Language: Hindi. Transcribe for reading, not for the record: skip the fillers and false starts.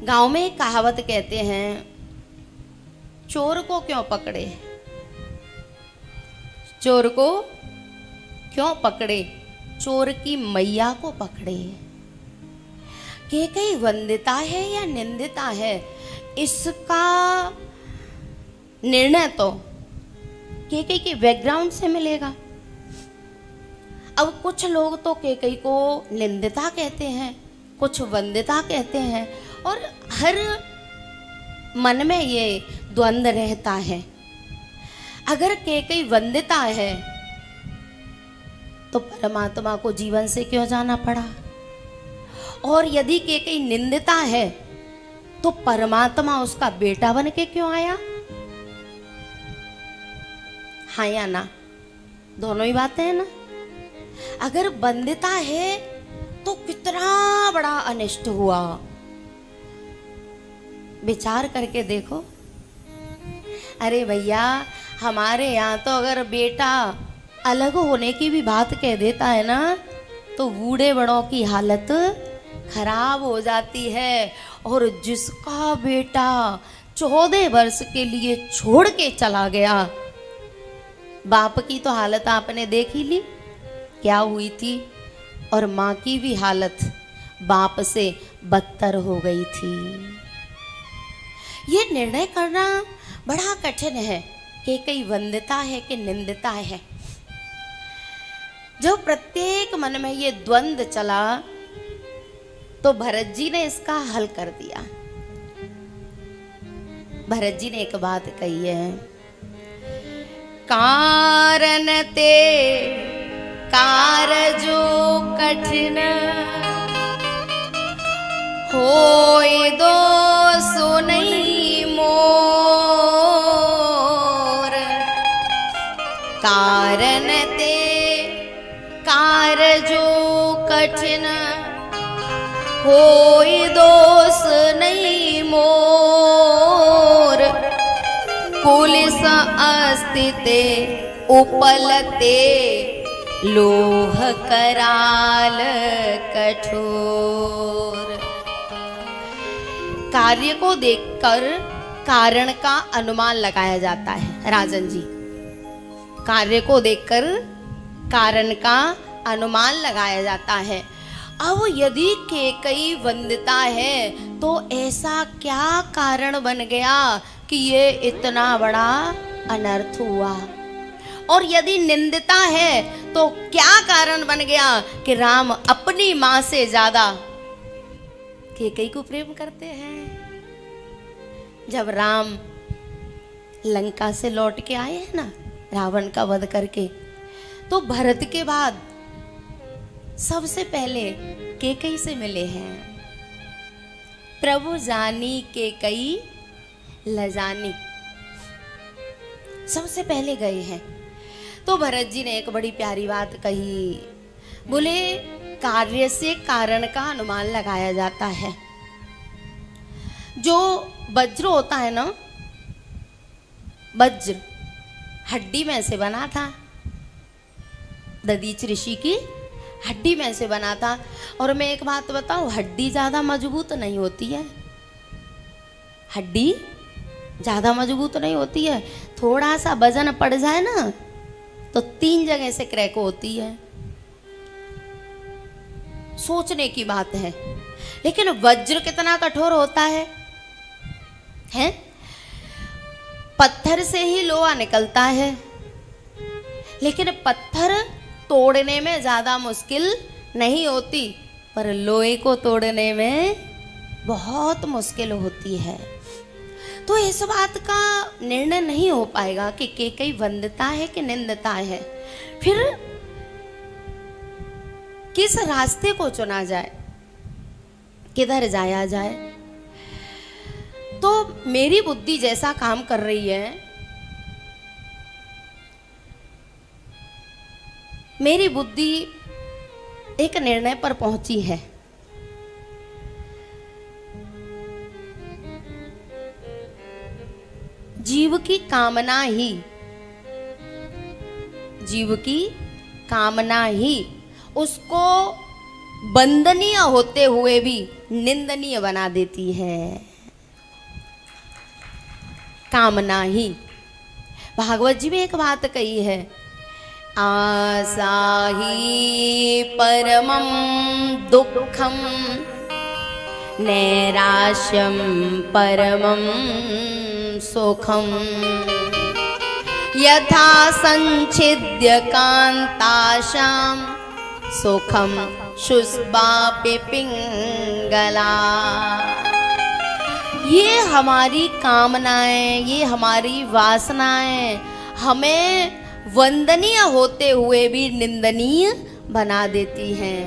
गांव में एक कहावत कहते हैं, चोर को क्यों पकड़े, चोर को क्यों पकड़े, चोर की मैया को पकड़े। कैकई वंदिता है या निंदिता है, इसका निर्णय तो कैकई के बैकग्राउंड से मिलेगा। अब कुछ लोग तो कैकई को निंदिता कहते हैं, कुछ वंदिता कहते हैं, और हर मन में ये द्वंद रहता है। अगर कैकई वंदिता है तो परमात्मा को जीवन से क्यों जाना पड़ा, और यदि कैकई निंदिता है तो परमात्मा उसका बेटा बन के क्यों आया। हाँ या ना, दोनों ही बातें हैं ना। अगर वंदिता है तो कितना बड़ा अनिष्ट हुआ, विचार करके देखो। अरे भैया, हमारे यहाँ तो अगर बेटा अलग होने की भी बात कह देता है ना, तो बूढ़े बड़ों की हालत खराब हो जाती है। और जिसका बेटा 14 वर्ष के लिए छोड़ के चला गया, बाप की तो हालत आपने देख ही ली क्या हुई थी, और माँ की भी हालत बाप से बदतर हो गई थी। ये निर्णय करना बड़ा कठिन है कि कई वंदिता है कि निंदिता है। जब प्रत्येक मन में ये द्वंद चला तो भरत जी ने इसका हल कर दिया। भरत जी ने एक बात कही है, कारण ते कारजो कठिन, होय दोषो नहीं मोर। कारण ते कारजो कठिन, होय दोष नहीं मोर। कुलिस अस्तिते उपलते, लोह कराल कठोर। कार्य को देखकर कारण का अनुमान लगाया जाता है। राजन जी, कार्य को देखकर कारण का अनुमान लगाया जाता है। अब यदि कैकई वंदिता है तो ऐसा क्या कारण बन गया कि ये इतना बड़ा अनर्थ हुआ, और यदि निंदिता है तो क्या कारण बन गया कि राम अपनी मां से ज्यादा कैकई को प्रेम करते हैं। जब राम लंका से लौट के आए हैं ना, रावण का वध करके, तो भरत के बाद सबसे पहले कैकई से मिले हैं। प्रभु जानी कैकई लजानी, सबसे पहले गए हैं। तो भरत जी ने एक बड़ी प्यारी बात कही, बोले कार्य से कारण का अनुमान लगाया जाता है। जो वज्र होता है ना, वज्र हड्डी में से बना था, दधीच ऋषि की हड्डी में से बना था। और मैं एक बात बताऊं, हड्डी ज्यादा मजबूत नहीं होती है, हड्डी ज्यादा मजबूत नहीं होती है। थोड़ा सा वजन पड़ जाए ना तो 3 जगह से क्रैक होती है। सोचने की बात है। लेकिन वज्र कितना कठोर होता है, हैं? पत्थर से ही लोहा निकलता है, लेकिन पत्थर तोड़ने में ज्यादा मुश्किल नहीं होती, पर लोहे को तोड़ने में बहुत मुश्किल होती है। तो इस बात का निर्णय नहीं हो पाएगा कि कैकई वंदिता है कि निंदिता है। फिर किस रास्ते को चुना जाए, किधर जाया जाए। तो मेरी बुद्धि जैसा काम कर रही है, मेरी बुद्धि एक निर्णय पर पहुंची है। जीव की कामना ही, जीव की कामना ही उसको वंदनीय होते हुए भी निंदनीय बना देती है। कामना ही। भागवत जी में एक बात कही है, आशा ही परमं दुःखम नैराश्यम परमं सुखम यथा संच्छिद्य कांताशां सुखम शुष्पापि पिंगला। ये हमारी कामनाएं, ये हमारी वासनाएं हमें वंदनीय होते हुए भी निंदनीय बना देती हैं।